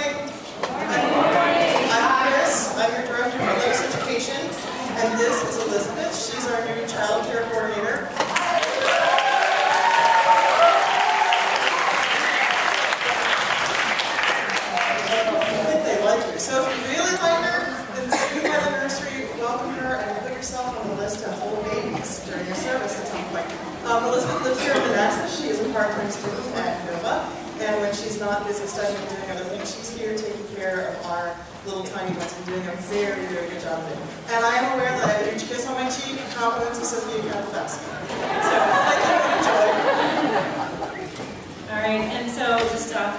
morning. I'm Chris. I'm your Director of Religious Education. And this is Elizabeth. She's our new Child Care Coordinator. I think they like her. So if you really like her, then swing by the nursery, welcome her, and put yourself on the list to hold babies during your service at some point. Elizabeth lives here in Manassas. She is a part-time student at Nova. And when she's not busy studying and doing other things, she's here taking care of our little tiny ones and doing a very, very good job of it. And I am aware that I have a huge kiss on my cheek, compliments of Sophia Catafast. So thank you and enjoy. All right, and so just to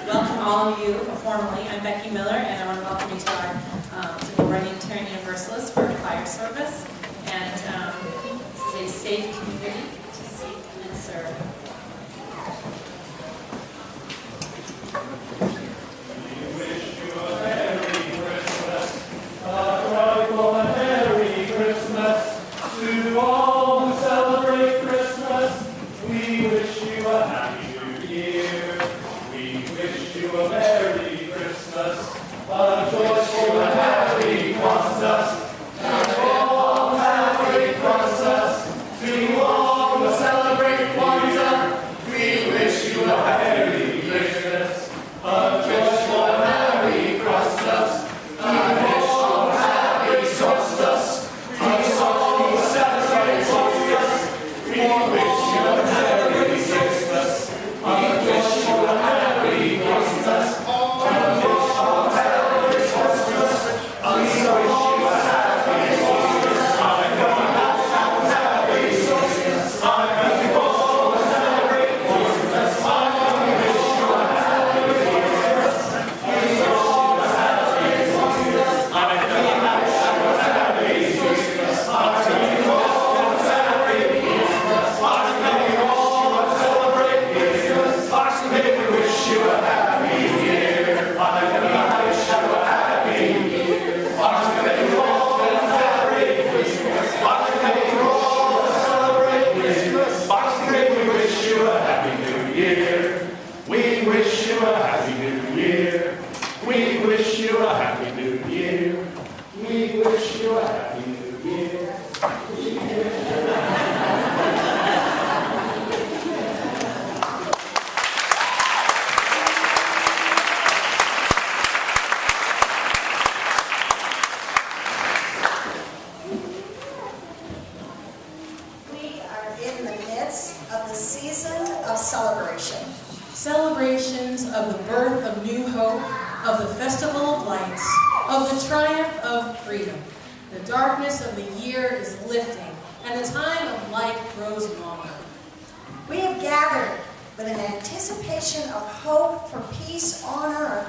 welcome all of you formally, I'm Becky Miller, and I want to welcome you to our Unitarian Universalist for fire service. And this is a safe community to seek and serve. To all who celebrate Christmas, we wish you a happy new year. We wish you a Merry Christmas, a joyful and happy Kwanzaa. To all happy Kwanzaa, to all who celebrate Kwanzaa, we wish you a Merry Christmas, a joyful and happy Kwanzaa. Celebrations of the birth of new hope, of the festival of lights, of the triumph of freedom. The darkness of the year is lifting, and the time of light grows longer. We have gathered with an anticipation of hope for peace on earth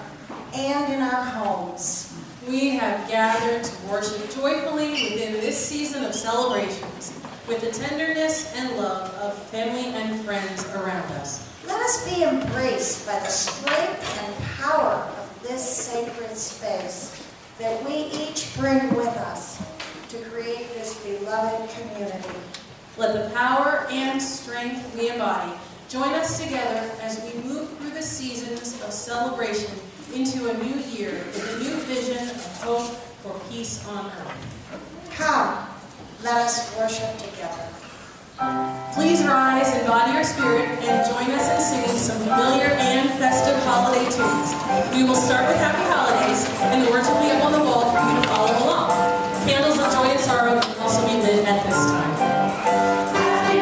and in our homes. We have gathered to worship joyfully within this season of celebrations, with the tenderness and love of family and friends around us. Let us be embraced by the strength and power of this sacred space that we each bring with us to create this beloved community. Let the power and strength we embody join us together as we move through the seasons of celebration into a new year with a new vision of hope for peace on earth. Come, let us worship together. Please rise and body your spirit and join us in singing some familiar and festive holiday tunes. We will start with Happy Holidays, and the words will be up on the wall for you to follow along. Candles of joy and sorrow will also be lit at this time. Happy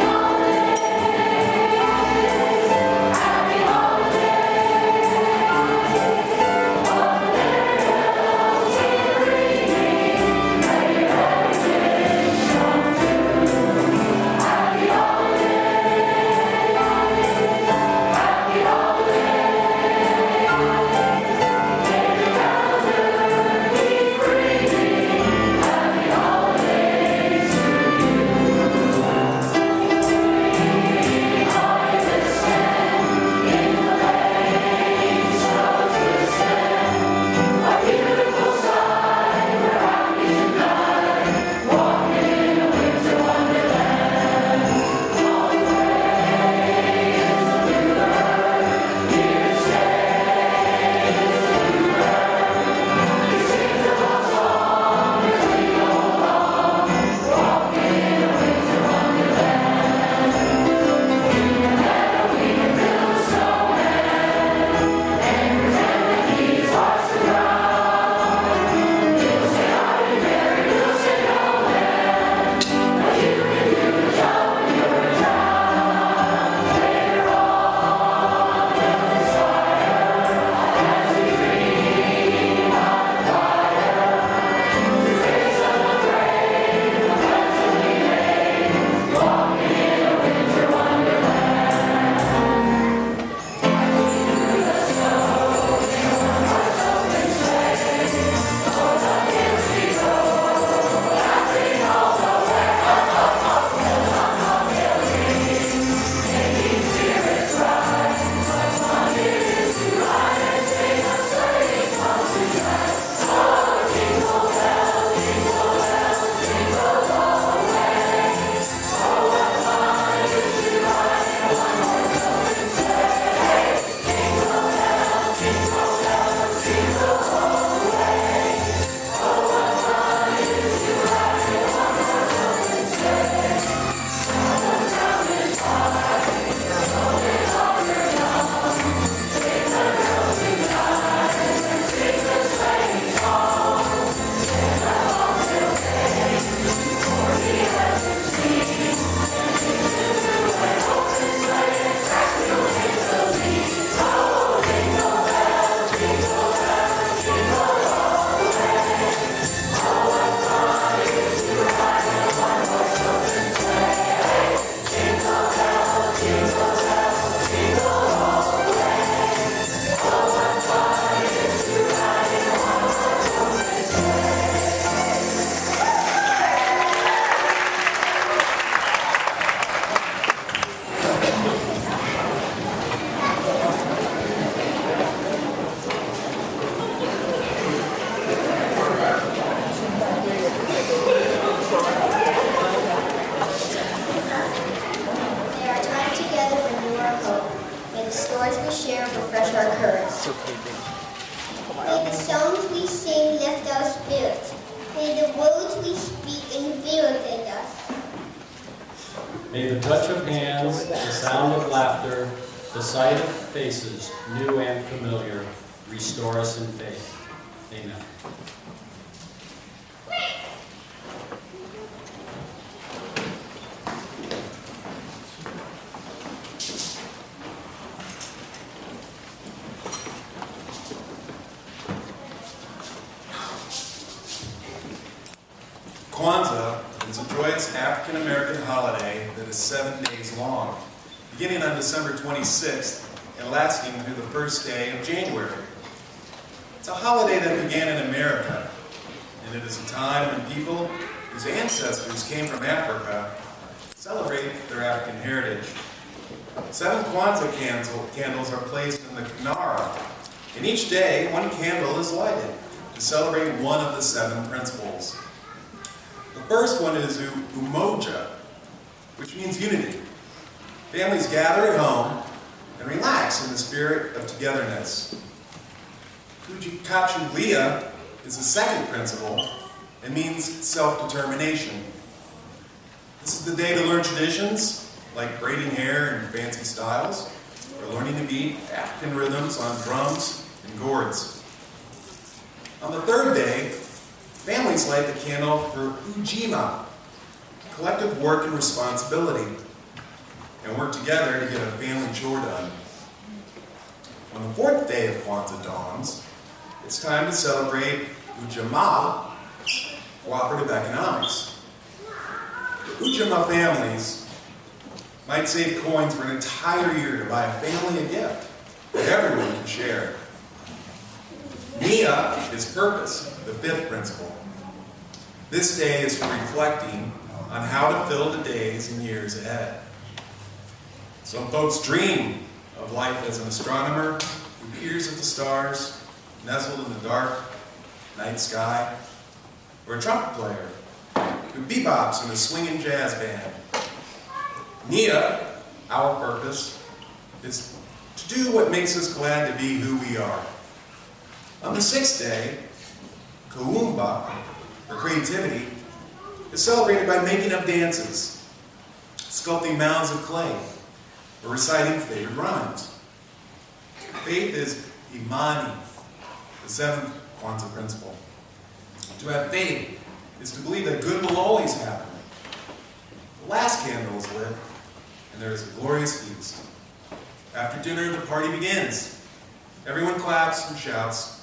May the songs we sing lift our spirits. May the words we speak invigorate us. May the touch of hands, the sound of laughter, the sight of faces, new and familiar, restore us in faith. Amen. Kwanzaa is a joyous African-American holiday that is 7 days long, beginning on December 26th and lasting through the first day of January. It's a holiday that began in America, and it is a time when people whose ancestors came from Africa celebrate their African heritage. 7 Kwanzaa candles are placed in the kinara, and each day one candle is lighted to celebrate one of the 7 principles. The first one is umoja, which means unity. Families gather at home and relax in the spirit of togetherness. Kujikachulia is the second principle and means self-determination. This is the day to learn traditions like braiding hair and fancy styles, or learning to beat African rhythms on drums and gourds. On the third day, families light the candle for ujima, collective work and responsibility, and work together to get a family chore done. When the fourth day of Kwanzaa dawns, it's time to celebrate Ujamaa, cooperative economics. The Ujamaa families might save coins for an entire year to buy a family a gift that everyone can share. Nia is purpose, the 5th principle. This day is for reflecting on how to fill the days and years ahead. Some folks dream of life as an astronomer who peers at the stars, nestled in the dark night sky, or a trumpet player who bebops in a swinging jazz band. Nia, our purpose, is to do what makes us glad to be who we are. On the 6th day, Kuumba, or creativity, is celebrated by making up dances, sculpting mounds of clay, or reciting favorite rhymes. Faith is imani, the 7th Kwanzaa principle. To have faith is to believe that good will always happen. The last candle is lit, and there is a glorious feast. After dinner, the party begins. Everyone claps and shouts,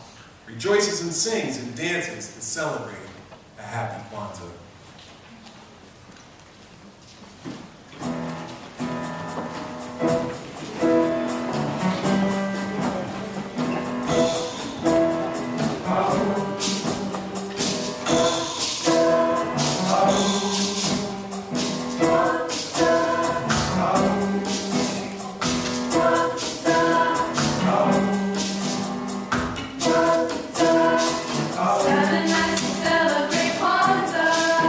rejoices and sings and dances to celebrate a happy Kwanzaa. Seven nights to celebrate Kwanzaa.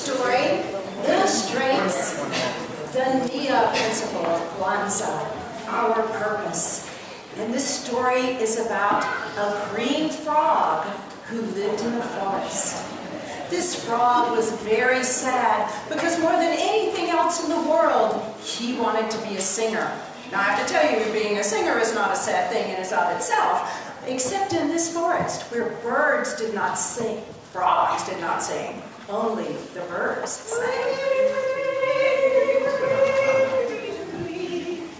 story illustrates the NIA principle of Kwanzaa, our purpose. And this story is about a green frog who lived in the forest. This frog was very sad because more than anything else in the world, he wanted to be a singer. Now I have to tell you, being a singer is not a sad thing in and of itself, except in this forest where birds did not sing, frogs did not sing, only the birds sang.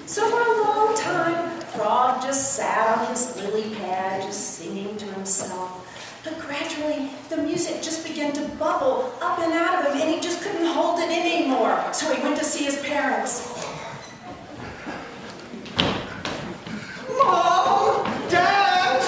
So for a long time, Frog just sat on his lily pad, just singing to himself. But gradually, the music just began to bubble up and out of him, and he just couldn't hold it in anymore. So he went to see his parents. Mom! Dad!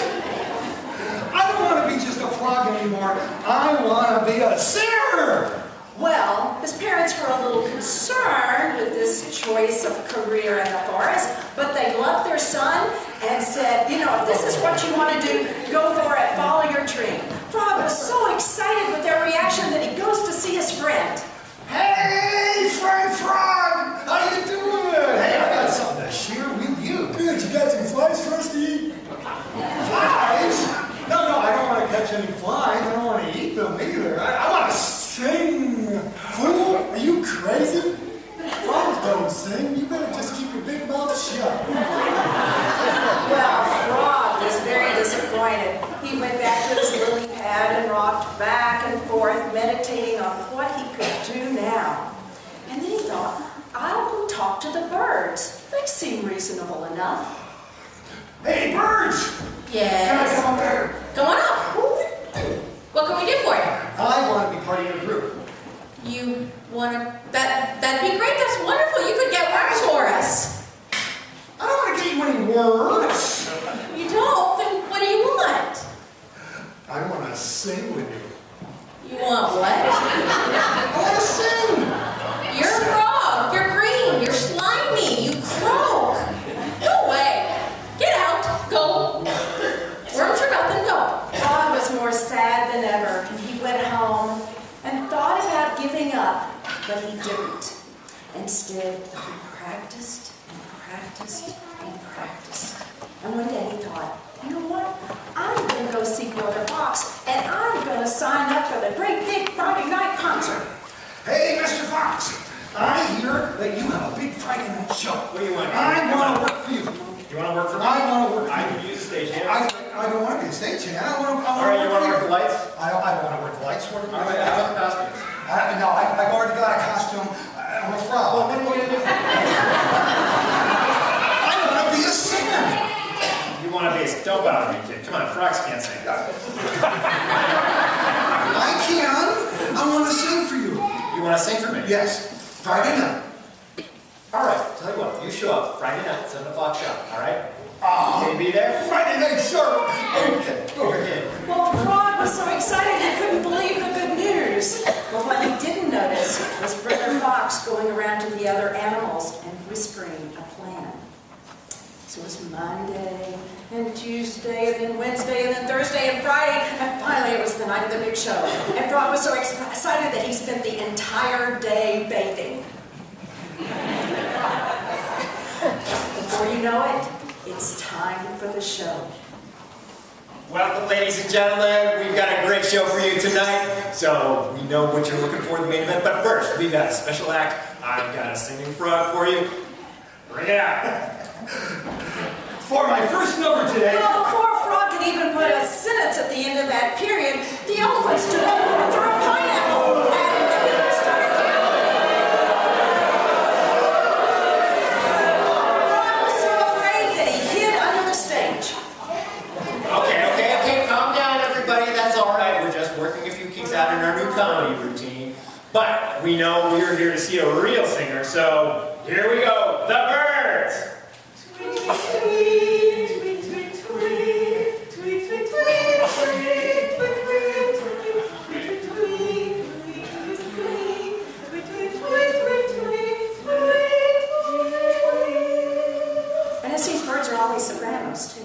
I don't want to be just a frog anymore. I want to be a singer! Well, his parents were a little concerned with this choice of career in the forest, but they loved their son and said, you know, if this is what you want to do, go for it, follow your dream. Frog was so excited with their reaction that he goes to see his friend. Hey, friend Frog! How you doing? Hey, I got something to share with you. Good, you got some flies for us to eat? Flies? No, I don't want to catch any flies. I don't want to eat them either. I want to sing. Fool, are you crazy? Frogs don't sing. You better just keep your big mouth shut. Well, Frog was very disappointed. He went back to his lily pad and rocked back and forth, meditating on what he could do now. And then he thought, I'll go talk to the birds. They seem reasonable enough. Hey, birds! Yes. Can I come up there? Come on up. What can we do for you? I want to be part of your group. You want to... That'd be great. That's wonderful. You could get words for us. I don't want to get you any words. You don't? Then what do you want? I want to sing with you. You want what? I want to sing. You're a frog. You're green. You're slimy. You croak. Go away. Get out. Go. Worms are nothing. Go. Frog was more sad than ever. He went home and thought about giving up, but he didn't. Instead, he practiced and practiced and practiced. And one day he thought, you know what? I'm going to go see Brother Fox, and I'm going to sign up for the great big Friday night concert. Hey, Mr. Fox, I hear that you have a big Friday night show. What do you want? I want to work for you. You want to work for me? I want to work for I you. can use a stage hand. I don't want to be a stagehand. I want to All right, you want to work the for you. lights? I don't want to work the lights. All right, how about the costumes? No, I've already got a costume. I'm a frog. Well, what are you going to do? I want to be a singer. You want to be a... Don't bother me, kid. Come on, frogs can't sing. I can. I want to sing for you. You want to sing for me? Yes. Friday night. All right, tell you what. You show up Friday night, 7 o'clock sharp, all right? Can you be there? Friday night sharp. Okay. Okay. Well, Frog was so excited he couldn't believe the good news. But what he didn't notice was Brother Fox going around to the other animals and whispering a plan. So it was Monday, and Tuesday, and then Wednesday, and then Thursday, and Friday, and finally it was the night of the big show. And Frog was so excited that he spent the entire day bathing. Before you know it, it's time for the show. Well, ladies and gentlemen, we've got a great show for you tonight. So we know what you're looking for in the main event. But first, we've got a special act. I've got a singing frog for you. Bring it out. For my first number today. Well, before Frog could even put a sentence at the end of that period, the elephant stood up and threw a pineapple at him and people started Frog was so afraid that he hid under the stage. Okay, calm down, everybody. That's all right. We're just working a few kinks out in our new comedy routine. But we know we're here to see a real singer, so here we go. The Birds! And it seems birds are always sopranos, too.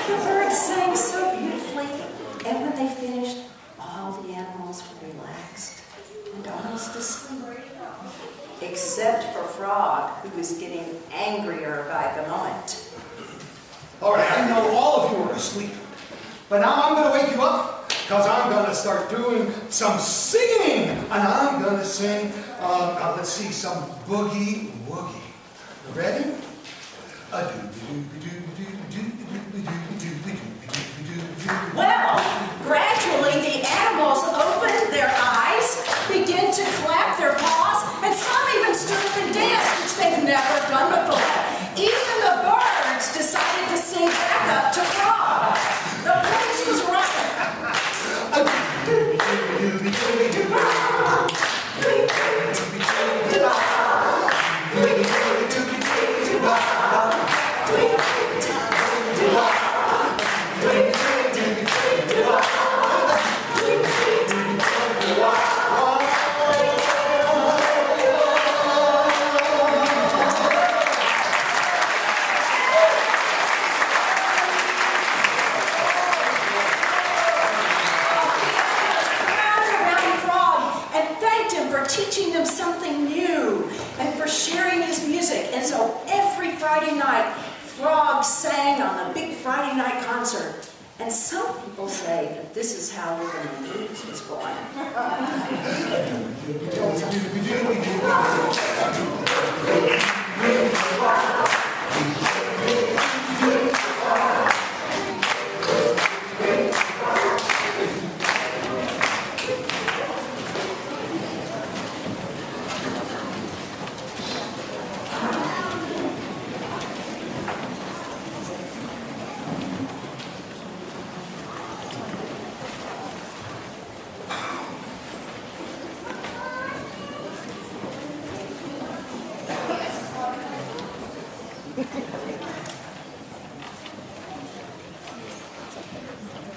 The birds sang so beautifully, and when they finished, all the animals were relaxed and almost asleep, except for Frog, who was getting angrier by the moment. All right, I know all of you are asleep, but now I'm going to wake you up because I'm going to start doing some singing, and I'm going to sing, let's see, some boogie woogie. Ready? Well, gradually the animals opened their eyes, began to clap their paws, and some even stood up and danced, which they've never done before. Even the birds decided to sing back up to Frog. The place was rocking. Teaching them something new and for sharing his music. And so every Friday night, Frog sang on the big Friday night concert. And some people say that this is how Rhythm and Blues was born.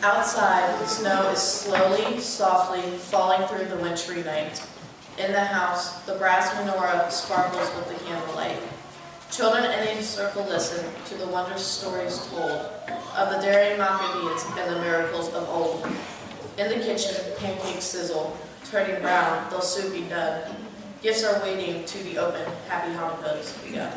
Outside, the snow is slowly, softly falling through the wintry night. In the house, the brass menorah sparkles with the candlelight. Children in a circle listen to the wondrous stories told of the daring Maccabees and the miracles of old. In the kitchen, pancakes sizzle, turning brown, they'll soon be done. Gifts are waiting to be opened, happy Hanukkah's begun.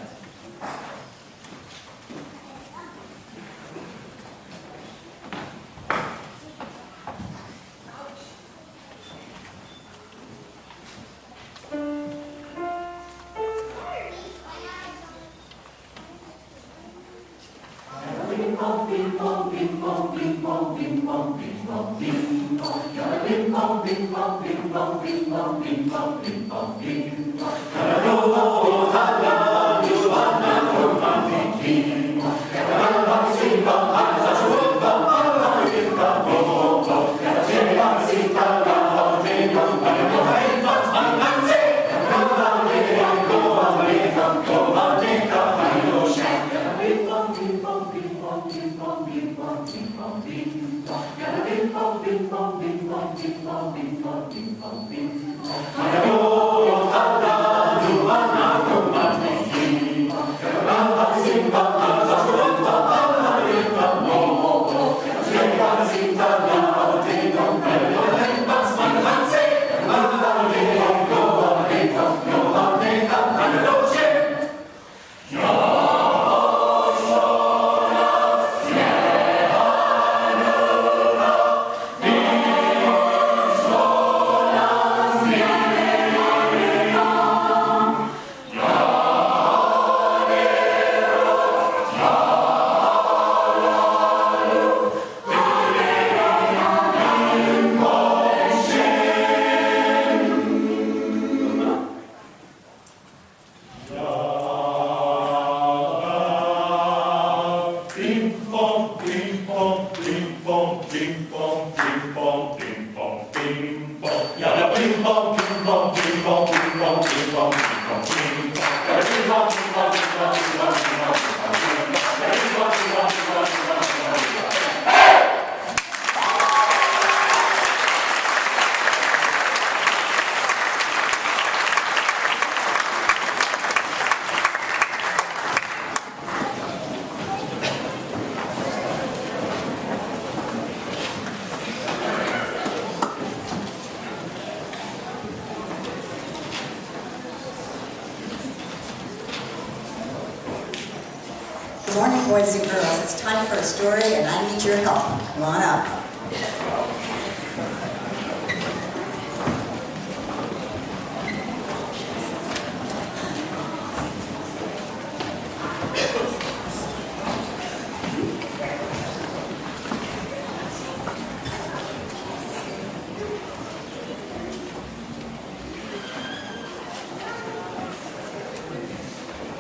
morning, boys and girls. It's time for a story, and I need your help. Come on up.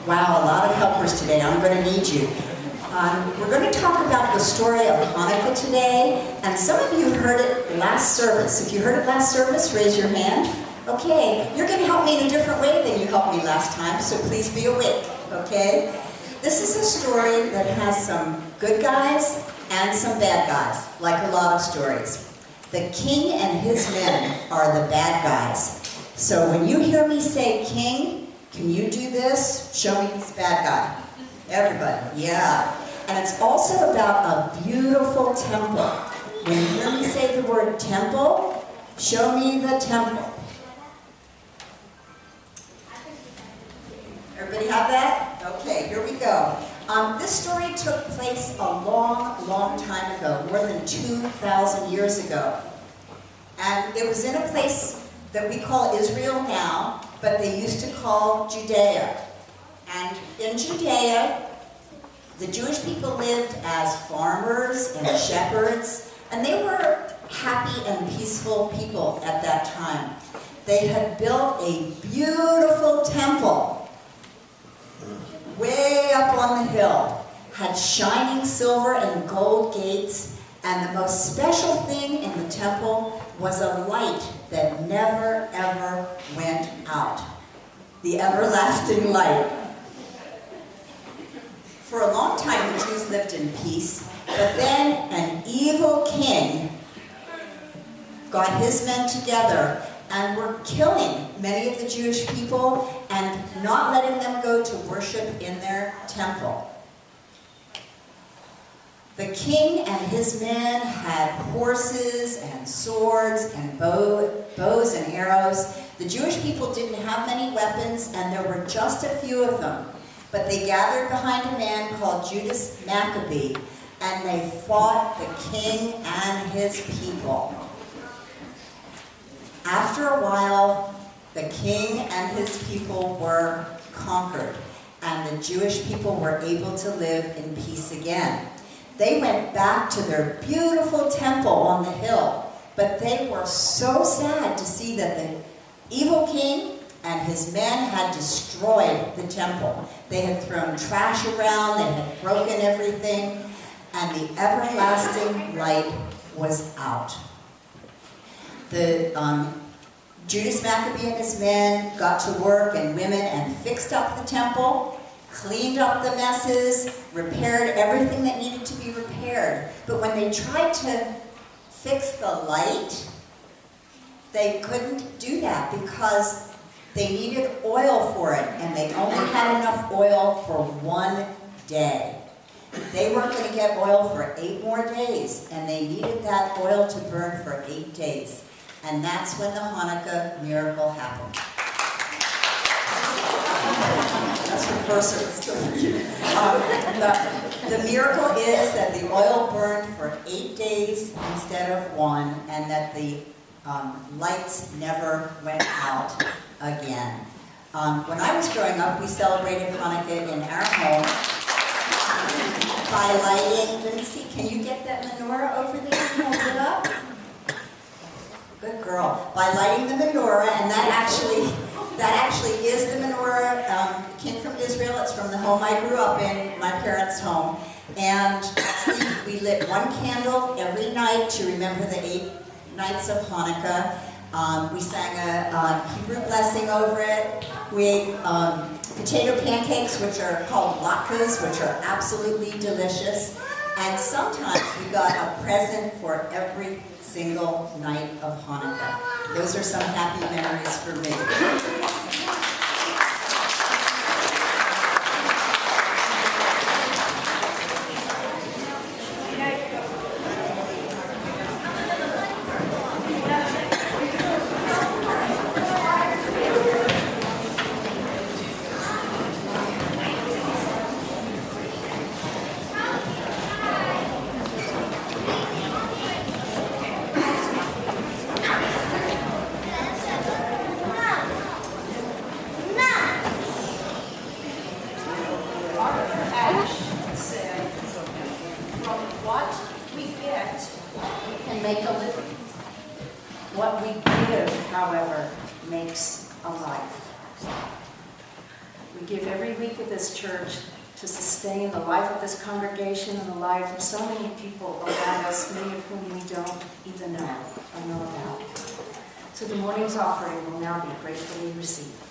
Wow, a lot of helpers today. I'm going to need you. We're going to talk about the story of Hanukkah today, and some of you heard it last service. If you heard it last service, raise your hand. Okay, you're going to help me in a different way than you helped me last time, so please be awake, okay? This is a story that has some good guys and some bad guys, like a lot of stories. The king and his men are the bad guys. So when you hear me say king, can you do this? Show me this bad guy. Everybody, yeah. And it's also about a beautiful temple. When you hear me say the word temple, show me the temple. Everybody have that? Okay, here we go. This story took place a long, long time ago, more than 2,000 years ago. And it was in a place that we call Israel now, but they used to call Judea. And in Judea, the Jewish people lived as farmers and shepherds, and they were happy and peaceful people at that time. They had built a beautiful temple way up on the hill, had shining silver and gold gates, and the most special thing in the temple was a light that never, ever went out. The everlasting light. For a long time, the Jews lived in peace, but then an evil king got his men together and were killing many of the Jewish people and not letting them go to worship in their temple. The king and his men had horses and swords and bows and arrows. The Jewish people didn't have many weapons, and there were just a few of them. But they gathered behind a man called Judas Maccabee, and they fought the king and his people. After a while, the king and his people were conquered, and the Jewish people were able to live in peace again. They went back to their beautiful temple on the hill, but they were so sad to see that the evil king and his men had destroyed the temple. They had thrown trash around, they had broken everything, and the everlasting light was out. The Judas Maccabee and his men got to work, and women, and fixed up the temple, cleaned up the messes, repaired everything that needed to be repaired. But when they tried to fix the light, they couldn't do that because they needed oil for it, and they only had enough oil for 1 day. They weren't going to get oil for 8 more days, and they needed that oil to burn for 8 days. And that's when the Hanukkah miracle happened. That's reverse for you. The miracle is that the oil burned for 8 days instead of 1, and that the lights never went out again. When I was growing up, we celebrated Hanukkah in our home by lighting, let me see, can you get that menorah over there and hold it up? Good girl. By lighting the menorah, and that actually is the menorah, came from Israel. It's from the home I grew up in, my parents' home. And we lit 1 candle every night to remember the 8 nights of Hanukkah. We sang a Hebrew blessing over it. We ate potato pancakes, which are called latkes, which are absolutely delicious. And sometimes we got a present for every single night of Hanukkah. Those are some happy memories for me. make a living. What we give, however, makes a life. We give every week at this church to sustain the life of this congregation and the life of so many people around us, many of whom we don't even know or know about. So the morning's offering will now be gratefully received.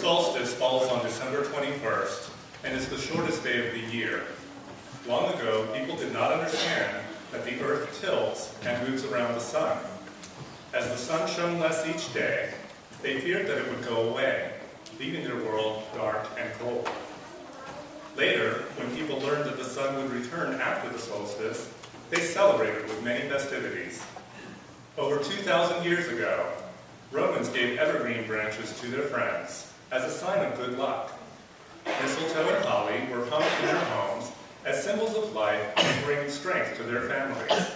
Solstice falls on December 21st and is the shortest day of the year. Long ago, people did not understand that the earth tilts and moves around the sun. As the sun shone less each day, they feared that it would go away, leaving their world dark and cold. Later, when people learned that the sun would return after the solstice, they celebrated with many festivities. Over 2,000 years ago, Romans gave evergreen branches to their friends as a sign of good luck. Mistletoe and holly were hung in their homes as symbols of life and bringing strength to their families.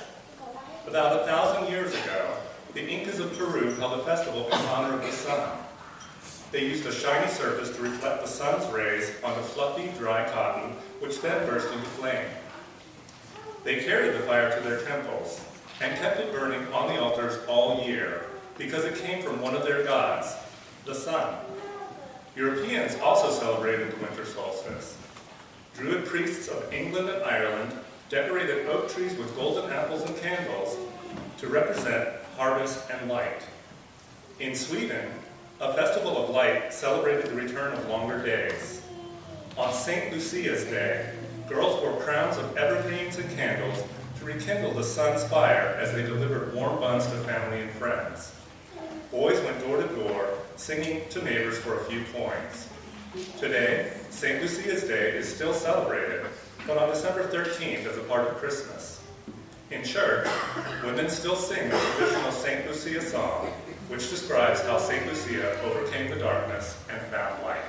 About 1,000 years ago, the Incas of Peru held a festival in honor of the sun. They used a shiny surface to reflect the sun's rays onto fluffy, dry cotton, which then burst into flame. They carried the fire to their temples and kept it burning on the altars all year because it came from one of their gods, the sun. Europeans also celebrated the winter solstice. Druid priests of England and Ireland decorated oak trees with golden apples and candles to represent harvest and light. In Sweden, a festival of light celebrated the return of longer days. On St. Lucia's Day, girls wore crowns of evergreens and candles to rekindle the sun's fire as they delivered warm buns to family and friends. Boys went door to door singing to neighbors for a few coins. Today, St. Lucia's Day is still celebrated, but on December 13th as a part of Christmas. In church, women still sing the traditional St. Lucia song, which describes how St. Lucia overcame the darkness and found light.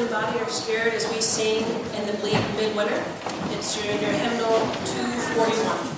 Body or spirit as we sing in the Midwinter. It's your hymnal 241.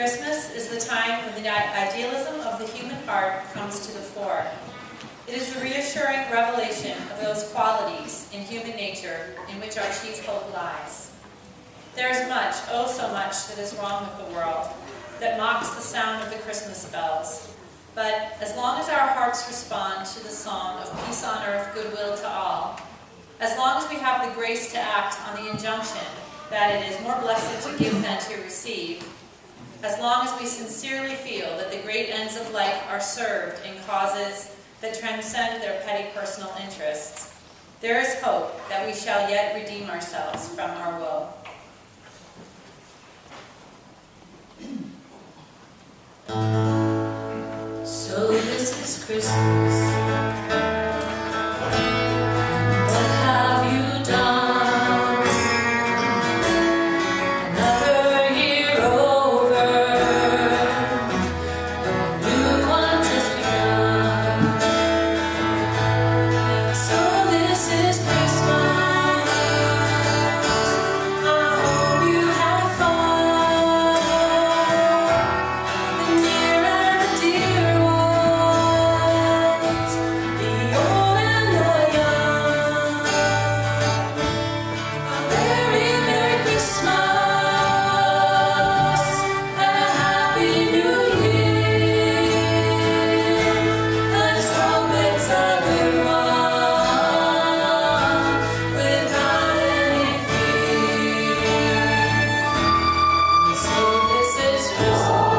Christmas is the time when the idealism of the human heart comes to the fore. It is the reassuring revelation of those qualities in human nature in which our chief hope lies. There is much, oh so much, that is wrong with the world, that mocks the sound of the Christmas bells. But as long as our hearts respond to the song of peace on earth, goodwill to all, as long as we have the grace to act on the injunction that it is more blessed to give than to receive, as long as we sincerely feel that the great ends of life are served in causes that transcend their petty personal interests, there is hope that we shall yet redeem ourselves from our woe. So this is Christmas. What have you done? Another year over, a new one just begun. So this is Christmas. I hope you have fun. The near and the dear ones, the old and the young. A very Merry Christmas and a Happy New Year. Let's hope it's a good one without any fear. So this is Christmas.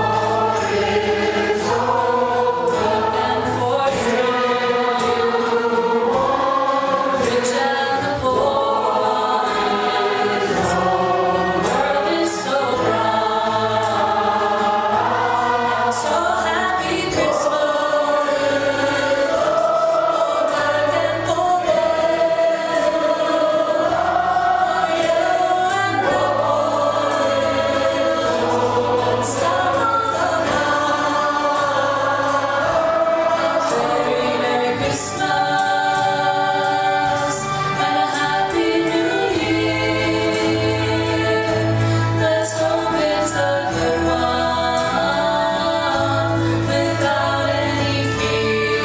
And for you, rich and the poor ones, the world is so bright. And so happy Christmas, for black and for red, for yellow and red boys, and stop all a very Merry Christmas and a Happy New Year. Let's hope it's a good one without any fear.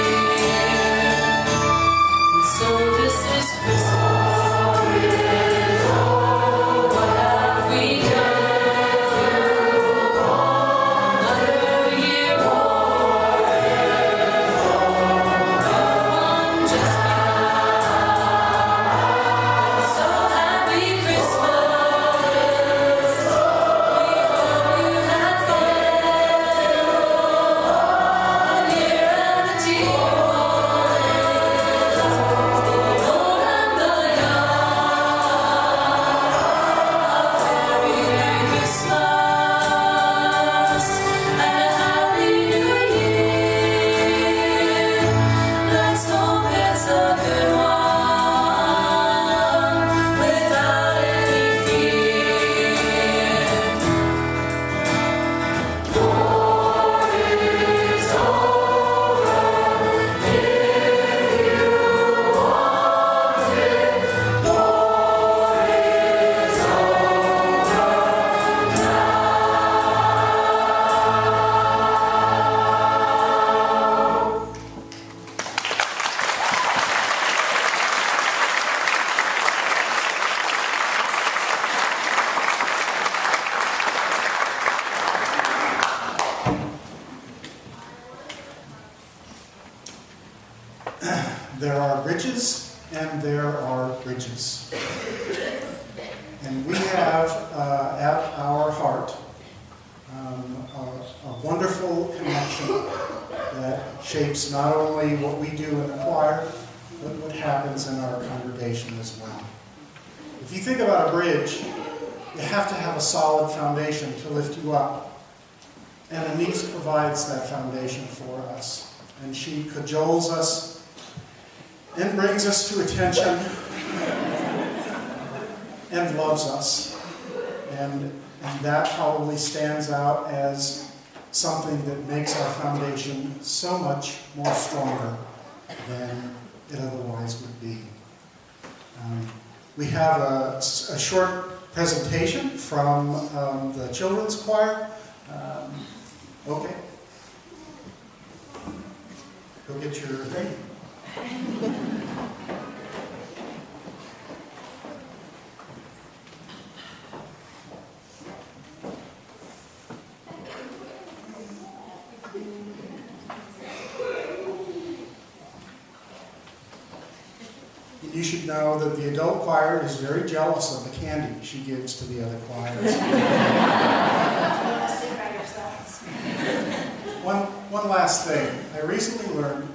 So this is Christmas. What have we done? Another year over. One just begun. So happy Christmas. We hope you had fun. The near and the dear ones, the old and the young. A very Merry Christmas and a Happy New Year. Let's hope it's a good one without any fear. War is over if you want it. War is over now. There are bridges and there are bridges. And we have at our heart a wonderful connection that shapes not only what we do in the choir, but what happens in our congregation as well. If you think about a bridge, you have to have a solid foundation to lift you up. And Anise provides that foundation for us. And she cajoles us and brings us to attention and loves us. And that probably stands out as something that makes our foundation so much more stronger than it otherwise would be. We have a short presentation from the children's choir. Okay. Go get your thing. You should know that the adult choir is very jealous of the candy she gives to the other choirs. One last thing. I recently learned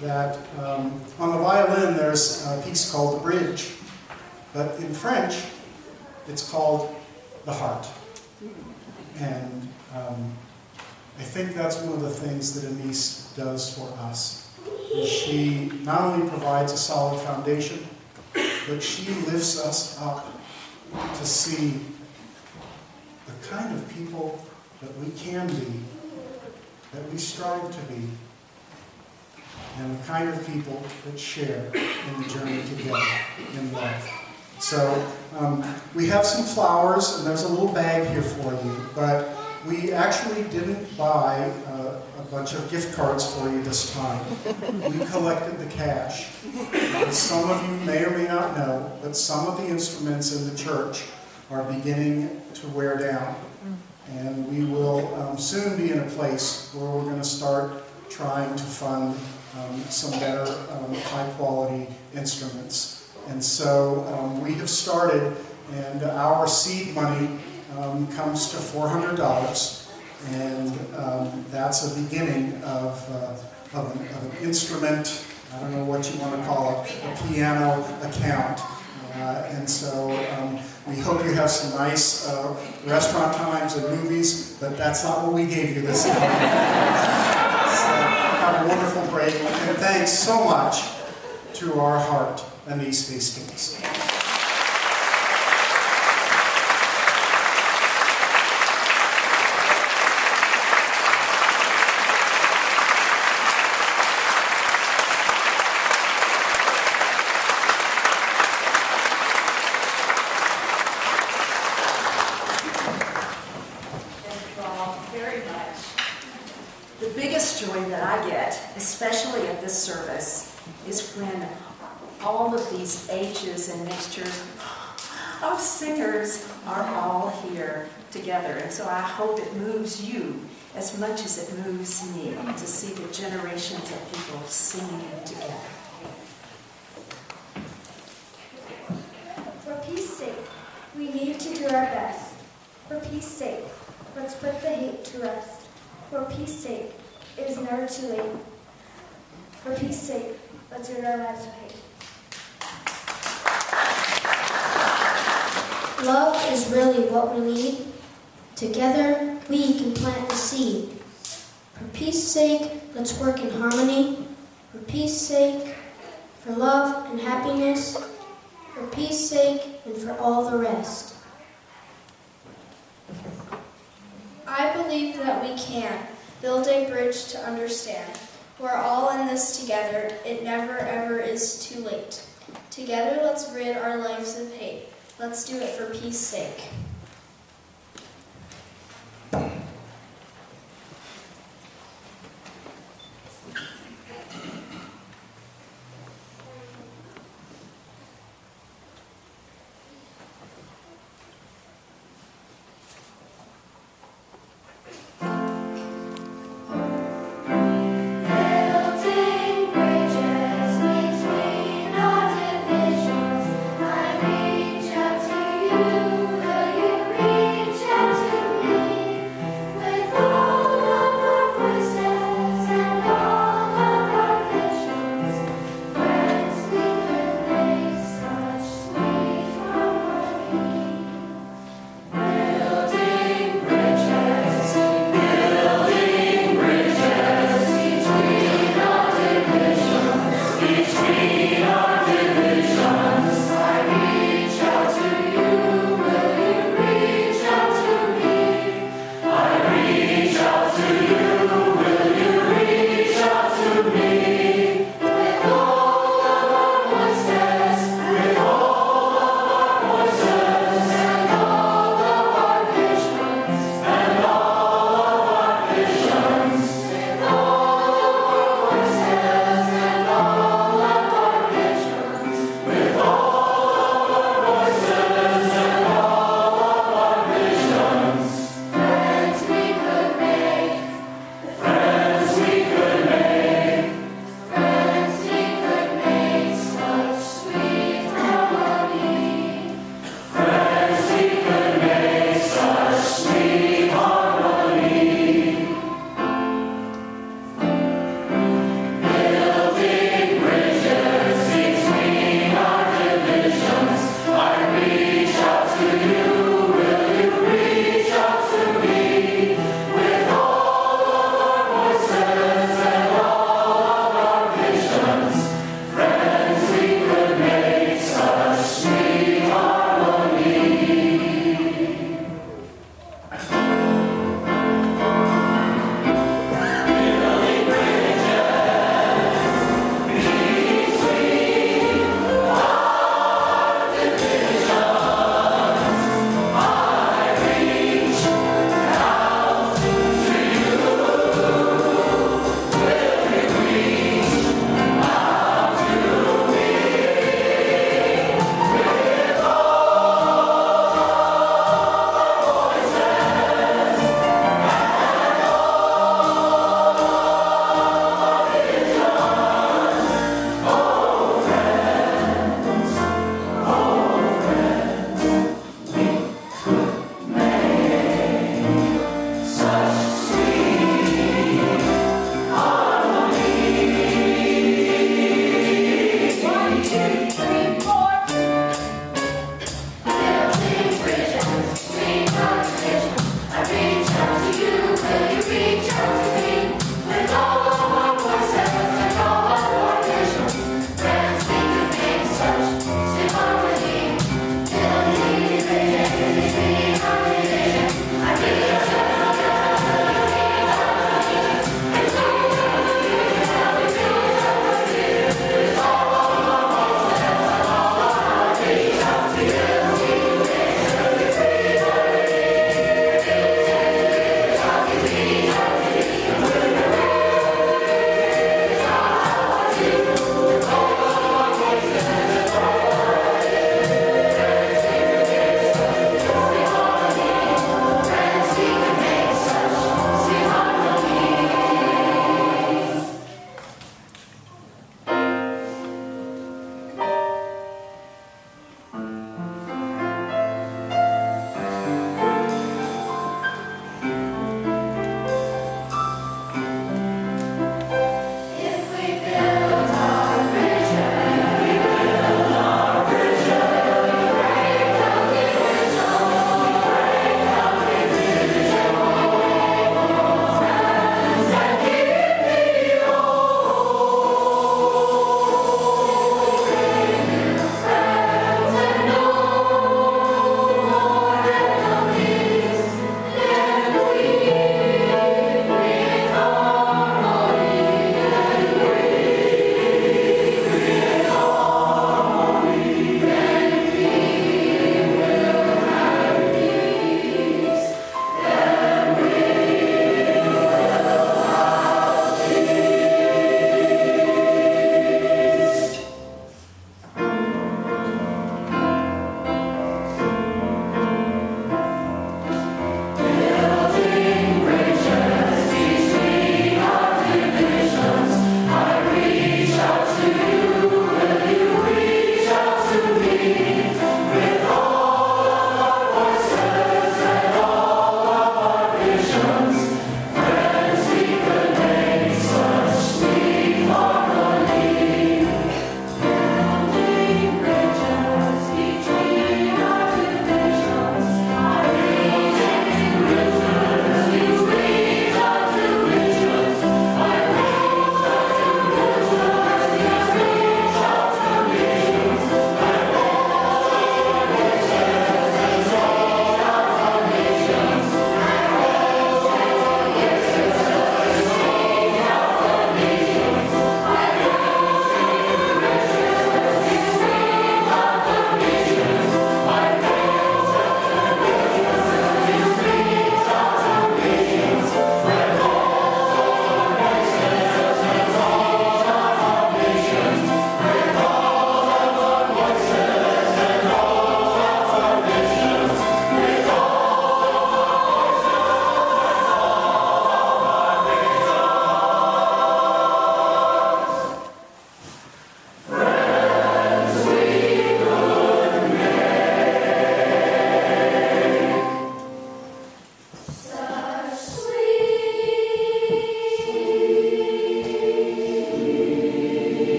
that on the violin there's a piece called the bridge, but in French it's called the heart. And I think that's one of the things that Anise does for us. She not only provides a solid foundation, but she lifts us up to see the kind of people that we can be, that we strive to be, and the kind of people that share in the journey together in love. So we have some flowers, and there's a little bag here for you, but we actually didn't buy a bunch of gift cards for you this time. We collected the cash. As some of you may or may not know, but some of the instruments in the church are beginning to wear down. And we will soon be in a place where we're going to start trying to fund some better high-quality instruments. And so we have started, and our seed money comes to $400, and that's a beginning of an instrument, I don't know what you want to call it, a piano account. And so we hope you have some nice restaurant times and movies, but that's not what we gave you this time. So have a wonderful break, and thanks so much to our heart, Anise Hastings. Especially at this service, is when all of these ages and mixtures of singers are all here together. And so I hope it moves you as much as it moves me to see the generations of people singing together. For peace sake, we need to do our best. For peace sake, let's put the hate to rest. For peace sake, it is never too late. For peace sake, let's rid our lives of hate. Love is really what we need. Together, we can plant the seed. For peace sake, let's work in harmony. For peace sake, for love and happiness. For peace sake, and for all the rest. I believe that we can build a bridge to understand. We're all in this together. It never ever is too late. Together, let's rid our lives of hate. Let's do it for peace sake. You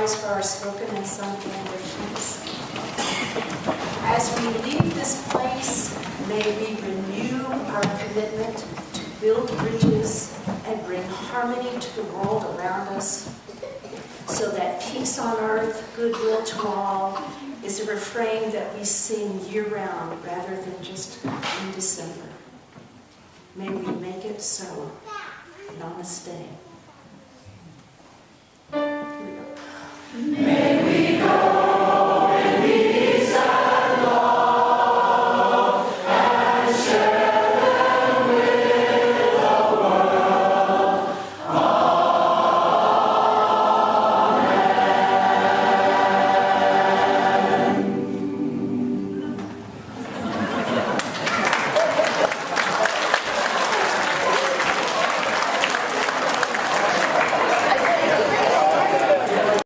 rise for our spoken and sung benedictions. As we leave this place, may we renew our commitment to build bridges and bring harmony to the world around us, so that peace on earth, goodwill to all, is a refrain that we sing year-round rather than just in December. May we make it so. Namaste.